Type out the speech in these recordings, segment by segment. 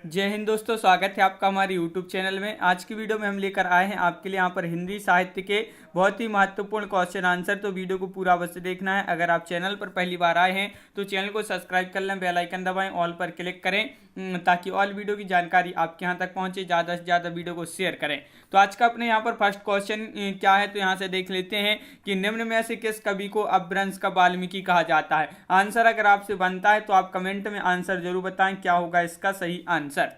जय हिंद दोस्तों, स्वागत है आपका हमारे YouTube चैनल में। आज की वीडियो में हम लेकर आए हैं आपके लिए यहाँ पर हिंदी साहित्य के बहुत ही महत्वपूर्ण क्वेश्चन आंसर। तो वीडियो को पूरा अवश्य देखना है। अगर आप चैनल पर पहली बार आए हैं तो चैनल को सब्सक्राइब कर लें, बेल आइकन दबाएं, ऑल पर क्लिक करें ताकि ऑल वीडियो की जानकारी आपके यहाँ तक पहुँचे। ज़्यादा से ज़्यादा वीडियो को शेयर करें। तो आज का अपने यहाँ पर फर्स्ट क्वेश्चन क्या है, तो यहाँ से देख लेते हैं कि निम्न में से किस कवि को अपभ्रंश का वाल्मीकि कहा जाता है। आंसर अगर आपसे बनता है तो आप कमेंट में आंसर जरूर बताएं क्या होगा इसका सही आंसर।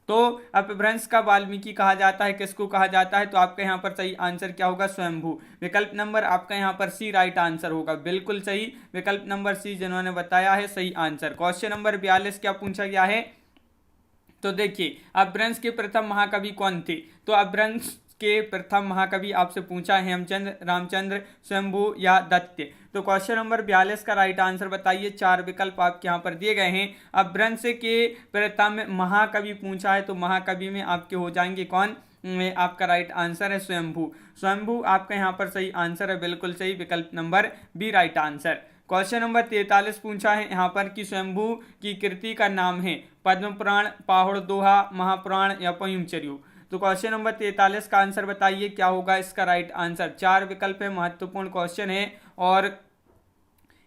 तो अपभ्रंश का वाल्मीकि कहा जाता है, किसको कहा जाता है, तो आपका यहाँ पर सही आंसर क्या होगा, स्वयंभू। विकल्प नंबर आपका यहाँ पर सी राइट आंसर होगा, बिल्कुल सही। विकल्प नंबर सी जिन्होंने बताया है सही आंसर। क्वेश्चन नंबर 42 क्या पूछा गया है, तो देखिए अपभ्रंश के प्रथम महाकवि कौन थे। तो अपभ्रंश के प्रथम महाकवि आपसे पूछा है हेमचंद्र, रामचंद्र, स्वयंभू या दत्त। तो क्वेश्चन नंबर 42 का राइट आंसर बताइए। 4 विकल्प आपके यहाँ पर दिए गए हैं। अपभ्रंश के प्रथम महाकवि पूछा है तो महाकवि में आपके हो जाएंगे कौन, में आपका राइट आंसर है स्वयंभू। स्वयंभू आपका यहाँ पर सही आंसर है, बिल्कुल सही। विकल्प number B right answer. Question number 43 पूछा है यहाँ पर कि स्वयंभू की कृति का नाम है पद्म पुराण, पाहुड़ दोहा, महापुराण या पयुमचर्यू। तो क्वेश्चन नंबर 43 का आंसर बताइए क्या होगा इसका राइट आंसर। 4 विकल्प है, महत्वपूर्ण क्वेश्चन है और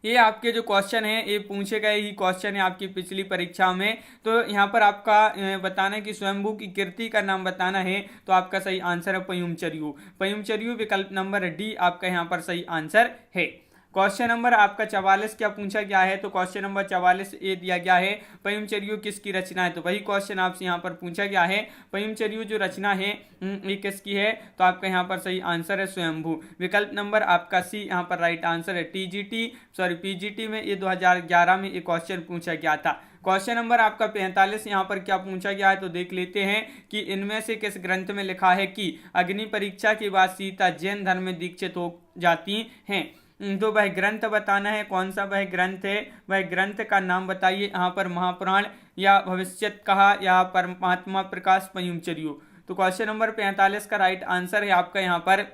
ये आपके जो क्वेश्चन है ये पूछे गए ही क्वेश्चन है आपकी पिछली परीक्षा में। तो यहाँ पर आपका बताना है कि स्वयंभू की कृति का नाम बताना है, तो आपका सही आंसर है पयुमचर्यू। पयुमचर्यू विकल्प नंबर डी आपका यहाँ पर सही आंसर है। क्वेश्चन नंबर आपका 44 क्या पूछा गया है, तो क्वेश्चन नंबर 44 ये दिया गया है पयुमचर्यू किसकी रचना है। तो वही क्वेश्चन आपसे यहाँ पर पूछा गया है, पयुमचर्यू जो रचना है ये किसकी है, तो आपका यहाँ पर सही आंसर है स्वयंभू। विकल्प नंबर आपका सी यहाँ पर राइट आंसर है। पीजीटी में ये 2011 में ये क्वेश्चन पूछा गया था। क्वेश्चन नंबर आपका 45 यहाँ पर क्या पूछा गया है, तो देख लेते हैं कि इनमें से किस ग्रंथ में लिखा है कि अग्नि परीक्षा के बाद सीता जैन धर्म में दीक्षित हो जाती हैं। तो वह ग्रंथ बताना है, कौन सा वह ग्रंथ है, वह ग्रंथ का नाम बताइए। यहाँ पर महापुराण या भविष्यत कहा या परमात्मा प्रकाश पयुमचर्यू। तो क्वेश्चन नंबर 45 का राइट आंसर है आपका यहाँ पर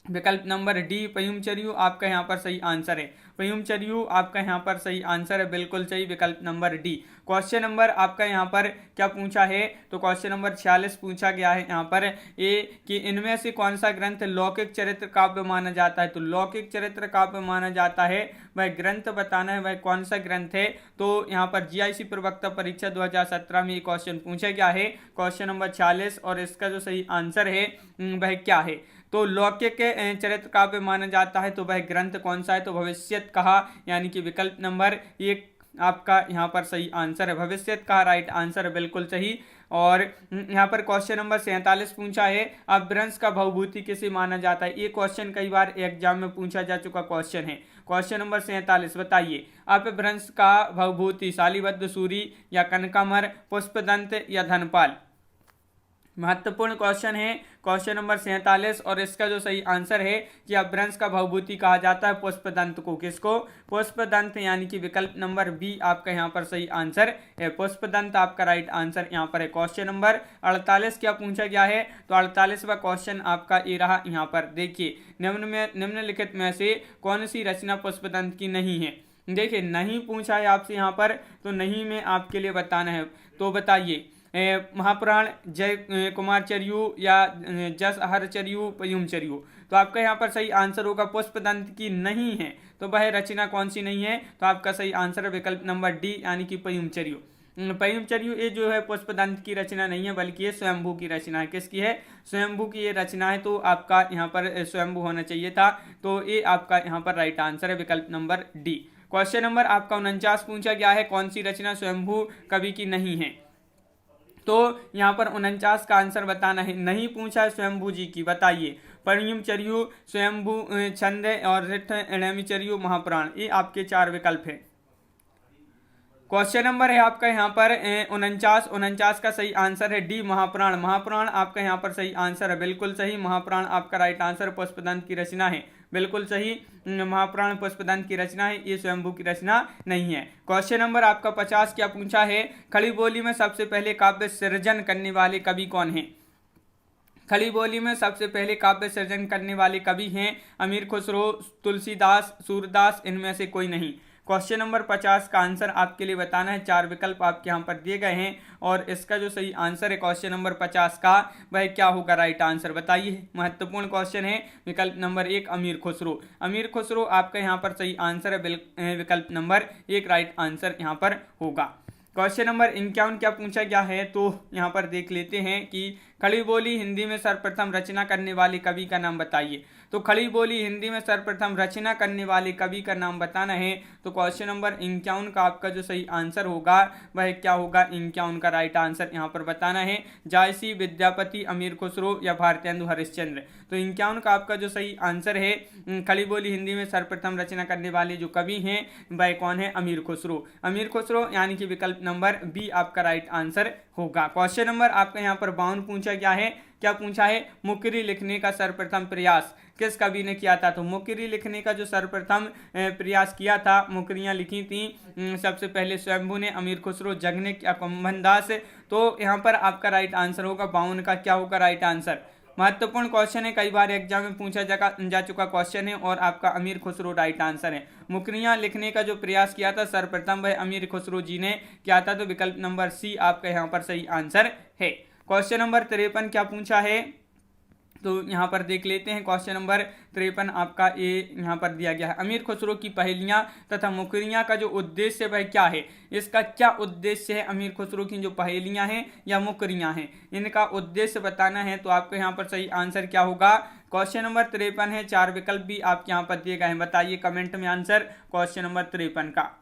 विकल्प नंबर डी पयुमचर्यू आपका यहाँ पर सही आंसर है। पयुमचर्यू आपका यहाँ पर सही आंसर है, बिल्कुल सही। विकल्प नंबर डी। क्वेश्चन नंबर आपका यहाँ पर क्या पूछा है, तो क्वेश्चन नंबर 46 पूछा गया है यहाँ पर ये कि इनमें से कौन सा ग्रंथ लौकिक चरित्र काव्य माना जाता है। तो लौकिक चरित्र काव्य माना जाता है, वह ग्रंथ बताना है, वह कौन सा ग्रंथ है। तो यहाँ पर जीआईसी प्रवक्ता परीक्षा 2017 में ये क्वेश्चन पूछा गया है, क्वेश्चन नंबर 46, और इसका जो सही आंसर है वह क्या है। तो लौकिक चरित्र काव्य माना जाता है, तो वह ग्रंथ कौन सा है, तो भविष्यत कहा यानी कि विकल्प नंबर एक आपका यहाँ पर सही आंसर है। भविष्यत का राइट आंसर है, बिल्कुल सही। और यहाँ पर क्वेश्चन नंबर 47 पूछा है अपभ्रंश का भवभूति किसे माना जाता है। ये क्वेश्चन कई बार एग्जाम में पूछा जा चुका क्वेश्चन है। क्वेश्चन नंबर 47 बताइए अपभ्रंश का भवभूति शालीबद्ध सूरी या कनकामर, पुष्पदंत या धनपाल। महत्वपूर्ण क्वेश्चन है क्वेश्चन नंबर 47 और इसका जो सही आंसर है कि अपभ्रंश का भवभूति कहा जाता है पुष्पदंत को। किसको, पुष्पदंत, यानी कि विकल्प नंबर बी आपका यहाँ पर सही आंसर है। पुष्पदंत आपका राइट आंसर यहाँ पर है। क्वेश्चन नंबर 48 क्या पूछा गया है, तो 48वां क्वेश्चन आपका ये रहा। यहाँ पर देखिए निम्नलिखित में से कौन सी रचना पुष्पदंत की नहीं है। देखिए नहीं पूछा है आपसे यहाँ पर, तो नहीं में आपके लिए बताना है। तो बताइए महापुराण, जय कुमारचर्यू या जस हरचर्यू, पयुमचर्यू। तो आपका यहाँ पर सही आंसर होगा पुष्पदंत की नहीं है। तो वह रचना कौन सी नहीं है, तो आपका सही आंसर है विकल्प नंबर डी यानी कि पयुमचर्यू। पयुमचर्यू ये जो है पुष्पदंत की रचना नहीं है, बल्कि ये स्वयंभू की रचना है। किसकी है, स्वयंभू की ये रचना है। तो आपका यहाँ पर स्वयंभू होना चाहिए था। तो ये आपका यहाँ पर राइट आंसर है, विकल्प नंबर डी। क्वेश्चन नंबर आपका 49 पूछा गया है कौन सी रचना स्वयंभू कवि की नहीं है। तो यहाँ पर 49 का आंसर बताना है। नहीं पूछा है स्वयंभू जी की, बताइए पयुमचर्यू, स्वयंभू छंद और ऋठचर्यू, महापुराण। ये आपके 4 विकल्प है। क्वेश्चन नंबर है आपका यहाँ पर 49 का सही आंसर है डी महापुराण। महापुराण आपका यहाँ पर सही आंसर है, बिल्कुल सही। महापुराण आपका राइट आंसर पुष्पदंत की रचना है, बिल्कुल सही। महापुराण पुष्पदंत की रचना है, ये स्वयंभू की रचना नहीं है। क्वेश्चन नंबर आपका 50 क्या पूछा है, खड़ी बोली में सबसे पहले काव्य सृजन करने वाले कवि कौन है। खड़ी बोली में सबसे पहले काव्य सृजन करने वाले कवि हैं अमीर खुसरो, तुलसीदास, सूरदास, इनमें से कोई नहीं। क्वेश्चन नंबर 50 का आंसर आपके लिए बताना है। 4 विकल्प आपके यहाँ पर दिए गए हैं और इसका जो सही आंसर है क्वेश्चन नंबर 50 का वह क्या होगा राइट आंसर बताइए। महत्वपूर्ण क्वेश्चन है। विकल्प नंबर 1 अमीर खुसरो। अमीर खुसरो आपका यहाँ पर सही आंसर है। विकल्प नंबर 1 राइट आंसर यहाँ पर होगा। क्वेश्चन नंबर 51 क्या पूछा गया है तो यहाँ पर देख लेते हैं कि खड़ी बोली हिंदी में सर्वप्रथम रचना करने वाले कवि का नाम बताइए। तो खड़ी बोली हिंदी में सर्वप्रथम रचना करने वाले कवि का नाम बताना है। तो क्वेश्चन नंबर 51 का आपका जो सही आंसर होगा वह क्या होगा। 51 का राइट आंसर यहाँ पर बताना है। जायसी, विद्यापति, अमीर खुसरो या भारतेंदु हरिश्चंद्र। तो 51 का आपका जो सही आंसर है खड़ी बोली हिंदी में सर्वप्रथम रचना करने वाले जो कवि हैं वह कौन है। अमीर खुसरो। अमीर खुसरो यानी कि विकल्प नंबर बी आपका राइट आंसर होगा। क्वेश्चन नंबर आपका यहाँ पर 52 पूछा गया है। क्या पूछा है। मुकरी लिखने का सर्वप्रथम प्रयास किस कवि ने किया था। तो मुकरी लिखने का जो सर्वप्रथम प्रयास किया था, मुकरियां लिखी थी सबसे पहले स्वयंभू ने, अमीर खुसरो, जगनिक या कुंभन दास। तो यहाँ पर आपका राइट आंसर होगा 52 का क्या होगा राइट आंसर। महत्वपूर्ण क्वेश्चन है, कई बार एग्जाम में पूछा जा चुका क्वेश्चन है और आपका अमीर खुसरो राइट आंसर है। मुकरियां लिखने का जो प्रयास किया था सर्वप्रथम वह अमीर खुसरो जी ने किया था। तो विकल्प नंबर सी आपका यहाँ पर सही आंसर है। क्वेश्चन नंबर 53 क्या पूछा है तो यहाँ पर देख लेते हैं। क्वेश्चन नंबर 53 आपका ए यहाँ पर दिया गया है। अमीर खुसरो की पहेलियाँ तथा मुकरियाँ का जो उद्देश्य वह क्या है। इसका क्या उद्देश्य है। अमीर खुसरो की जो पहेलियाँ हैं या मुकरियाँ हैं इनका उद्देश्य बताना है। तो आपको यहाँ पर सही आंसर क्या होगा। क्वेश्चन नंबर 53 है। 4 विकल्प भी आपके यहाँ पर दिए गए हैं। बताइए कमेंट में आंसर क्वेश्चन नंबर 53 का।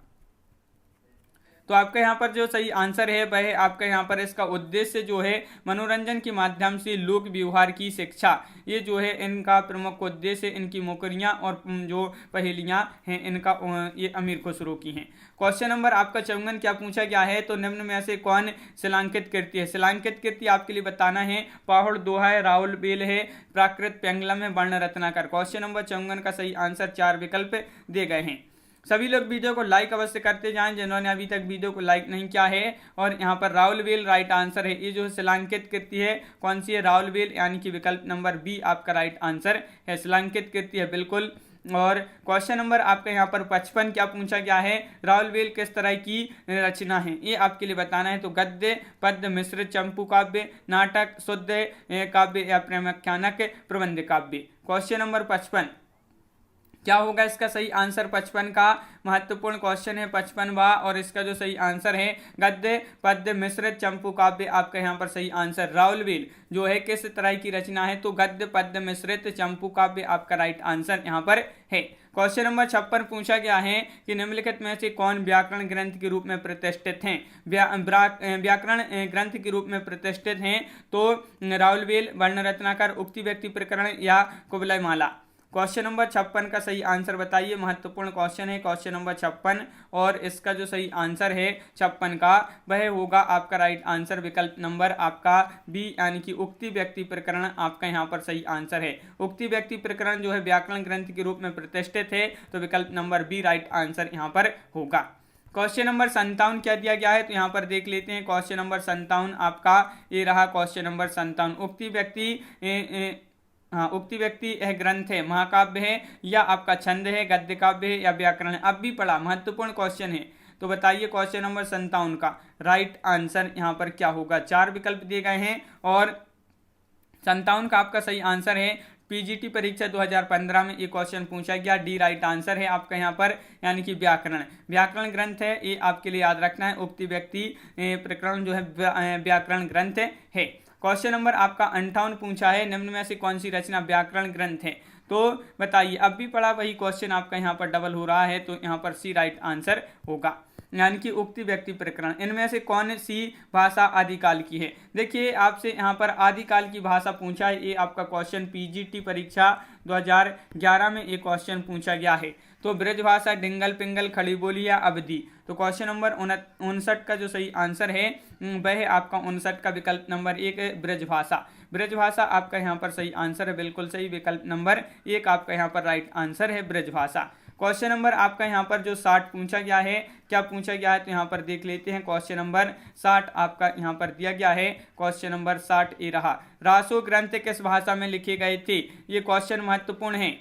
तो आपका यहाँ पर जो सही आंसर है वह आपका यहाँ पर इसका उद्देश्य जो है मनोरंजन के माध्यम से लोक व्यवहार की शिक्षा, ये जो है इनका प्रमुख उद्देश्य। इनकी मुकरियाँ और जो पहेलियाँ हैं इनका ये अमीर खुसरो की हैं। क्वेश्चन नंबर आपका 54 क्या पूछा गया है तो निम्न में से कौन शिलांकित कृति है। शिलांकित कृति आपके लिए बताना है। पाहुड़, दोहा है, राहुल बेल है, प्राकृत, पेंगलम है, वर्ण रत्नाकर। क्वेश्चन नंबर 54 का सही आंसर 4 विकल्प दिए गए हैं। सभी लोग वीडियो को लाइक अवश्य करते जाएं जिन्होंने अभी तक वीडियो को लाइक नहीं किया है। और यहाँ पर राहुल बेल राइट आंसर है। ये जो शिलांकित कृति है कौन सी है। राहुल बेल यानी कि विकल्प नंबर बी आपका राइट आंसर है। शिलांकित कृति है बिल्कुल। और क्वेश्चन नंबर आपका यहाँ पर 55 क्या पूछा गया है। राहुल बेल किस तरह की रचना है ये आपके लिए बताना है। तो गद्य, पद्य, मिश्रित, चंपू काव्य, नाटक, शुद्ध काव्य या प्रेमाख्यानक, प्रबंध काव्य। क्वेश्चन नंबर 55 क्या होगा इसका सही आंसर। 55 का महत्वपूर्ण क्वेश्चन है 55वां और इसका जो सही आंसर है गद्य, पद्य, मिश्रित, चंपू काव्य। आपका यहाँ पर सही आंसर राहुल बेल जो है किस तरह की रचना है। तो गद्य, पद्य, मिश्रित, चंपू काव्य आपका राइट आंसर यहाँ पर है। क्वेश्चन नंबर 56 पूछा गया है कि निम्नलिखित में से कौन व्याकरण ग्रंथ के रूप में प्रतिष्ठित हैं। व्याकरण ग्रंथ के रूप में प्रतिष्ठित हैं तो राहुल बेल, वर्ण रत्नाकर, उक्ति व्यक्ति प्रकरण या कुवलय माला। क्वेश्चन नंबर 56 का सही आंसर बताइए। महत्वपूर्ण क्वेश्चन है क्वेश्चन नंबर 56 और इसका जो सही आंसर है 56 का वह होगा आपका राइट आंसर विकल्प नंबर आपका बी यानी कि उक्ति व्यक्ति प्रकरण आपका यहाँ पर सही आंसर है। उक्ति व्यक्ति प्रकरण जो है व्याकरण ग्रंथ के रूप में प्रतिष्ठित है तो विकल्प नंबर बी राइट आंसर यहाँ पर होगा। क्वेश्चन नंबर 57 क्या दिया गया है तो यहाँ पर देख लेते हैं। क्वेश्चन नंबर 57 आपका ये रहा। क्वेश्चन नंबर 57 उक्ति व्यक्ति उक्ति व्यक्ति यह ग्रंथ है, महाकाव्य है या आपका छंद है, गद्य काव्य है या व्याकरण है। अब भी पढ़ा महत्वपूर्ण क्वेश्चन है तो बताइए क्वेश्चन नंबर 57 का राइट आंसर यहाँ पर क्या होगा। 4 विकल्प दिए गए हैं और 57 का आपका सही आंसर है। पीजीटी परीक्षा 2015 में ये क्वेश्चन पूछा गया। डी राइट आंसर है आपका यहाँ पर यानी कि व्याकरण ग्रंथ है ये आपके लिए याद रखना है। उक्ति व्यक्ति प्रकरण जो है व्याकरण ग्रंथ है। क्वेश्चन नंबर आपका 58 पूछा है निम्न में से कौन सी रचना व्याकरण ग्रंथ है तो बताइए। अब भी पढ़ा वही क्वेश्चन आपका यहाँ पर डबल हो रहा है तो यहाँ पर सी राइट आंसर होगा यानी कि उक्ति व्यक्ति प्रकरण। इनमें से कौन सी भाषा आदिकाल की है। देखिए आपसे यहाँ पर आदिकाल की भाषा पूछा है। ये आपका क्वेश्चन पीजीटी परीक्षा 2011 में ये क्वेश्चन पूछा गया है। तो ब्रज भाषा, डिंगल पिंगल, खड़ी बोली या अवधि। तो क्वेश्चन नंबर 59 का जो सही आंसर है वह आपका 59 का विकल्प नंबर 1 ब्रज भाषा। ब्रज भाषा आपका यहाँ पर सही आंसर है बिल्कुल सही। विकल्प नंबर 1 आपका यहाँ पर राइट आंसर है ब्रज भाषा। क्वेश्चन नंबर आपका यहाँ पर जो 60 पूछा गया है क्या पूछा गया है तो यहाँ पर देख लेते हैं। क्वेश्चन नंबर 60 आपका यहाँ पर दिया गया है। क्वेश्चन नंबर 60 ये रहा। रासो ग्रंथ किस भाषा में लिखे गए थे। ये क्वेश्चन महत्वपूर्ण है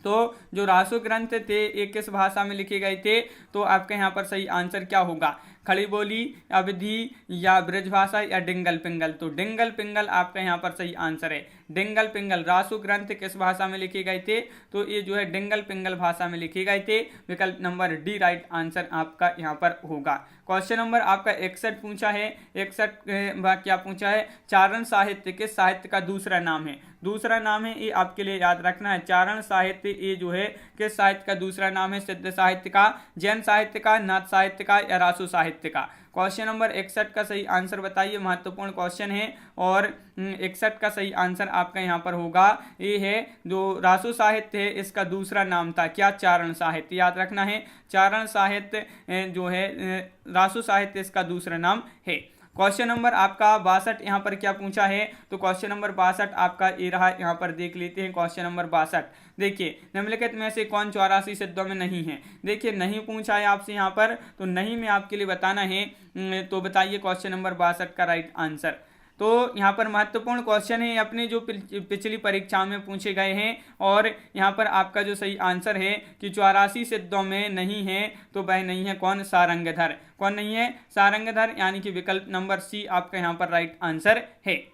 तो जो रासो ग्रंथ थे ये किस भाषा में लिखे गए थे, तो आपका यहाँ पर सही आंसर क्या होगा, खड़ी बोली, अवधी या ब्रजभाषा या डिंगल पिंगल। तो डिंगल पिंगल आपका यहाँ पर सही आंसर है। डिंगल पिंगल रासो ग्रंथ किस भाषा में लिखे गए थे, तो ये जो है डिंगल पिंगल भाषा में लिखे गए थे। विकल्प नंबर डी राइट आंसर आपका यहाँ पर होगा। क्वेश्चन नंबर आपका 61 पूछा है। 61 क्या पूछा है, चारण साहित्य किस साहित्य का दूसरा नाम है। दूसरा नाम है ये आपके लिए याद रखना है, चारण साहित्य ये जो है किस साहित्य का दूसरा नाम है, सिद्ध साहित्य का, जैन साहित्य का, नाथ साहित्य का या रासो साहित्य का। क्वेश्चन नंबर 61 का सही आंसर बताइए, महत्वपूर्ण क्वेश्चन है। और 61 का सही आंसर आपका यहाँ पर होगा ये है जो रासो साहित्य है इसका दूसरा नाम था क्या, चारण साहित्य। याद रखना है चारण साहित्य जो है रासो साहित्य इसका दूसरा नाम है। क्वेश्चन नंबर आपका 62 यहाँ पर क्या पूछा है, तो क्वेश्चन नंबर 62 आपका ये रहा, यहाँ पर देख लेते हैं। क्वेश्चन नंबर 62 देखिए, निम्नलिखित में से कौन 84 सिद्धों में नहीं है। देखिए नहीं पूछा है आपसे यहाँ पर, तो नहीं में आपके लिए बताना है। तो बताइए क्वेश्चन नंबर 62 का राइट आंसर। तो यहाँ पर महत्वपूर्ण क्वेश्चन है अपने जो पिछली परीक्षा में पूछे गए हैं। और यहाँ पर आपका जो सही आंसर है कि 84 सिद्धों में नहीं है, तो वह नहीं है कौन, सारंगधर। कौन नहीं है, सारंगधर, यानी कि विकल्प नंबर सी आपका यहाँ पर राइट आंसर है।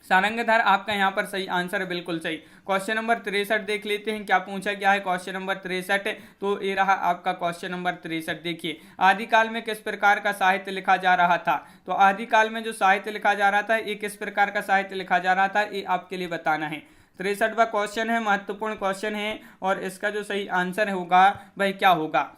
सारंगधर आपका यहाँ पर सही आंसर है, बिल्कुल सही। क्वेश्चन नंबर 63 देख लेते हैं क्या पूछा गया है। क्वेश्चन नंबर 63, तो ये रहा आपका क्वेश्चन नंबर 63। देखिए आदिकाल में किस प्रकार का साहित्य लिखा जा रहा था। तो आदिकाल में जो साहित्य लिखा जा रहा था ये किस प्रकार का साहित्य लिखा जा रहा था, ये आपके लिए बताना है। 63वां क्वेश्चन है, महत्वपूर्ण क्वेश्चन है। और इसका जो सही आंसर होगा वह क्या होगा,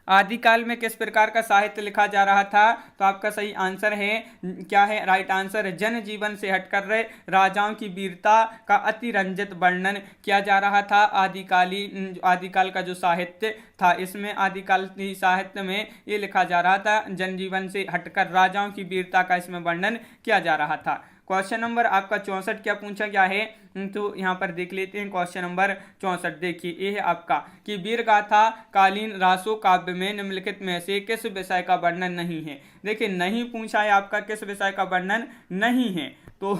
आदिकाल में किस प्रकार का साहित्य लिखा जा रहा था। तो आपका सही आंसर है क्या है, राइट आंसर है, जन जीवन से हटकर रहे राजाओं की वीरता का अतिरंजित वर्णन किया जा रहा था। आदिकाल का जो साहित्य था इसमें, आदिकाल साहित्य में ये लिखा जा रहा था, जनजीवन से हटकर राजाओं की वीरता का इसमें वर्णन किया जा रहा था। क्वेश्चन नंबर आपका 64 क्या पूछा गया है, तो यहाँ पर देख लेते हैं। क्वेश्चन नंबर 64 देखिए ये है आपका कि वीर गाथा कालीन रासो काव्य में निम्नलिखित में से किस विषय का वर्णन नहीं है। देखिए नहीं पूछा है आपका किस विषय का वर्णन नहीं है, तो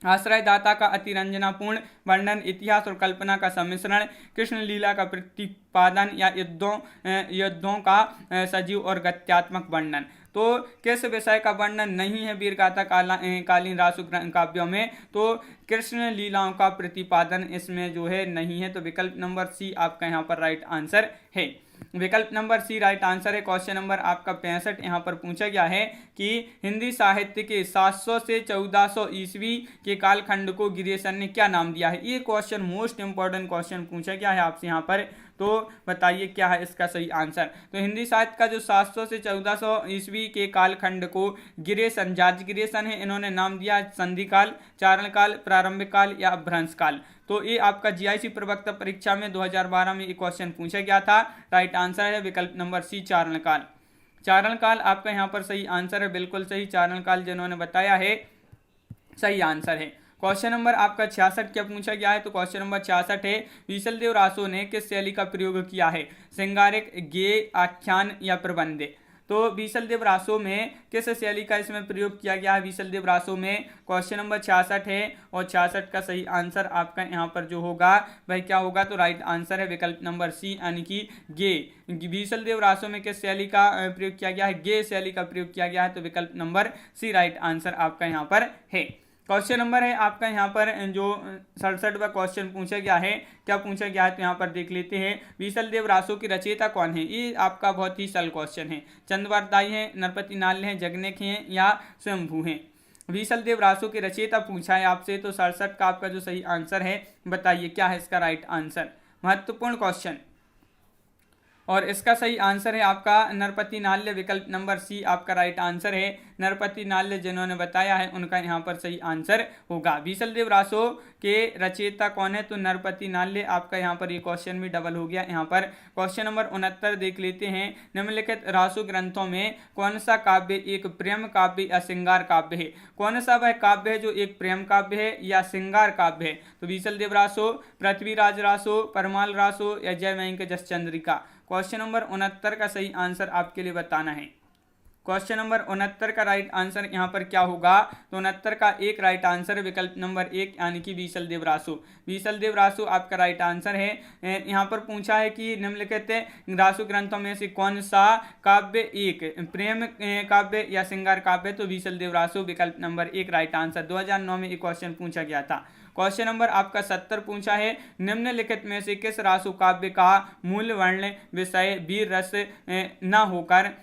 आश्रयदाता का अतिरंजनापूर्ण वर्णन, इतिहास और कल्पना का सम्मिश्रण, कृष्ण लीला का प्रतिपादन या युद्धों का सजीव और गत्यात्मक वर्णन। तो किस विषय का वर्णन नहीं है वीरगाथा कालीन रासो काव्यों में, तो कृष्ण लीलाओं का प्रतिपादन इसमें जो है नहीं है। तो विकल्प नंबर सी आपका यहाँ पर राइट आंसर है। विकल्प नंबर सी राइट आंसर है। क्वेश्चन नंबर आपका 65 यहाँ पर पूछा गया है कि हिंदी साहित्य के 700 से 1400 ईस्वी के कालखंड को गिरीशन ने क्या नाम दिया है। ये क्वेश्चन मोस्ट इंपॉर्टेंट क्वेश्चन पूछा गया है आपसे यहाँ पर, तो बताइए क्या है इसका सही आंसर। तो हिंदी साहित्य का जो 700 से 1400 ईस्वी के कालखंड को गिरीशन, जार्ज गिरीशन है, इन्होंने नाम दिया संधि काल, चारण काल, प्रारंभिक काल या अभ्रंश काल। तो ये आपका जीआईसी प्रवक्ता परीक्षा में 2012 में ये क्वेश्चन पूछा गया था। राइट आंसर है विकल्प नंबर सी चारण काल। चारण काल आपका यहाँ पर सही आंसर है, बिल्कुल सही। चारण काल जिन्होंने बताया है सही आंसर है। क्वेश्चन नंबर आपका 66 क्या पूछा गया है। तो क्वेश्चन नंबर 66 है, बीसलदेव रासो ने किस शैली का प्रयोग किया है, श्रृंगारिक, गेय, आख्यान या प्रबंध। तो बीसलदेव रासो में किस शैली का इसमें प्रयोग किया गया है बीसलदेव रासो में। क्वेश्चन नंबर 66 है और 66 का सही आंसर आपका यहाँ पर जो होगा वह क्या होगा, तो राइट आंसर है विकल्प नंबर सी यानी कि गे। बीसलदेव रासो में किस शैली का प्रयोग किया गया है, गे शैली का प्रयोग किया गया है। तो विकल्प नंबर सी राइट आंसर आपका यहाँ पर है। क्वेश्चन नंबर है आपका यहाँ पर जो 67वां क्वेश्चन पूछा गया है, क्या पूछा गया है, तो यहाँ पर देख लेते हैं। बीसलदेव रासो की रचयिता कौन है। ये आपका बहुत ही सरल क्वेश्चन है। चंद्रवारदाई है, नरपति नाल्य है, जगनेक हैं या स्वयंभू हैं। बीसलदेव रासो की रचयिता पूछा है आपसे, तो 67 का आपका जो सही आंसर है बताइए क्या है इसका राइट आंसर। महत्वपूर्ण क्वेश्चन, और इसका सही आंसर है आपका नरपति नाल्य। विकल्प नंबर सी आपका राइट आंसर है। नरपति नाल्य जिन्होंने बताया है उनका यहाँ पर सही आंसर होगा। बीसलदेव रासो के रचयिता कौन है, तो नरपति नाल्य। आपका यहाँ पर ये क्वेश्चन भी डबल हो गया। यहाँ पर क्वेश्चन नंबर 69 देख लेते हैं। निम्नलिखित रासो ग्रंथों में कौन सा काव्य एक प्रेम काव्य या श्रृंगार काव्य है। कौन सा वह काव्य है जो एक प्रेम काव्य है या श्रृंगार काव्य है। तो बीसलदेव रासो, पृथ्वीराज रासो, परमाल रासो या जय मयंक जस चंद्रिका। क्वेश्चन नंबर 69 का सही आंसर आपके लिए बताना है। क्वेश्चन नंबर 69 का राइट आंसर यहाँ पर क्या होगा? तो 69 का एक राइट आंसर विकल्प नंबर 1 यानी कि बीसल देव रासु। बीसल देव रासु आपका राइट आंसर है। यहाँ पर पूछा है कि निम्नलिखित रासु ग्रंथों में से कौन सा काव्य एक प्रेम काव्य या श्रृंगार काव्य? तो बीसल देव रासु विकल्प नंबर 1 राइट आंसर। 2009 में एक क्वेश्चन पूछा गया था। क्वेश्चन नंबर आपका 70 पूछा है, निम्नलिखित में से किस रासु काव्य का मूल वर्ण विषय वीर रस न होकर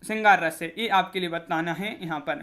श्रृंगार रस है? ये आपके लिए बताना है यहाँ पर।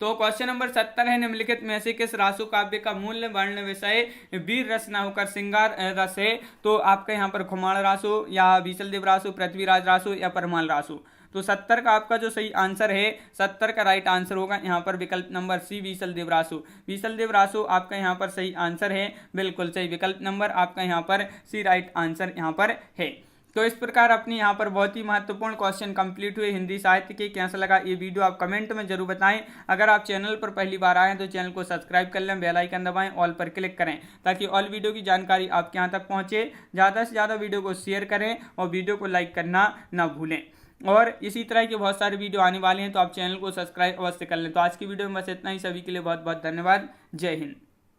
तो क्वेश्चन नंबर 70 है, निम्नलिखित में से किस रासु काव्य का मूल वर्ण विषय वीर रस न होकर श्रृंगार रस है? तो आपका यहाँ पर खुमाण रासु या बीसल देव रासु, पृथ्वीराज रासु या परमाल रासु। तो 70 का आपका जो सही आंसर है, 70 का राइट आंसर होगा यहाँ पर विकल्प नंबर सी बीसल देव रासु। बीसल देव रासु आपका यहाँ पर सही आंसर है, बिल्कुल सही। विकल्प नंबर आपका यहाँ पर सी राइट आंसर यहाँ पर है। तो इस प्रकार अपनी यहाँ पर बहुत ही महत्वपूर्ण क्वेश्चन कंप्लीट हुए हिंदी साहित्य के। कैसा लगा ये वीडियो आप कमेंट में जरूर बताएं। अगर आप चैनल पर पहली बार आए तो चैनल को सब्सक्राइब कर लें, बेल आइकन दबाएं, ऑल पर क्लिक करें ताकि ऑल वीडियो की जानकारी आपके यहाँ तक पहुँचे। ज़्यादा से ज़्यादा वीडियो को शेयर करें और वीडियो को लाइक करना ना भूलें। और इसी तरह के बहुत सारे वीडियो आने वाले हैं तो आप चैनल को सब्सक्राइब अवश्य कर लें। तो आज की वीडियो में बस इतना ही। सभी के लिए बहुत बहुत धन्यवाद। जय हिंद।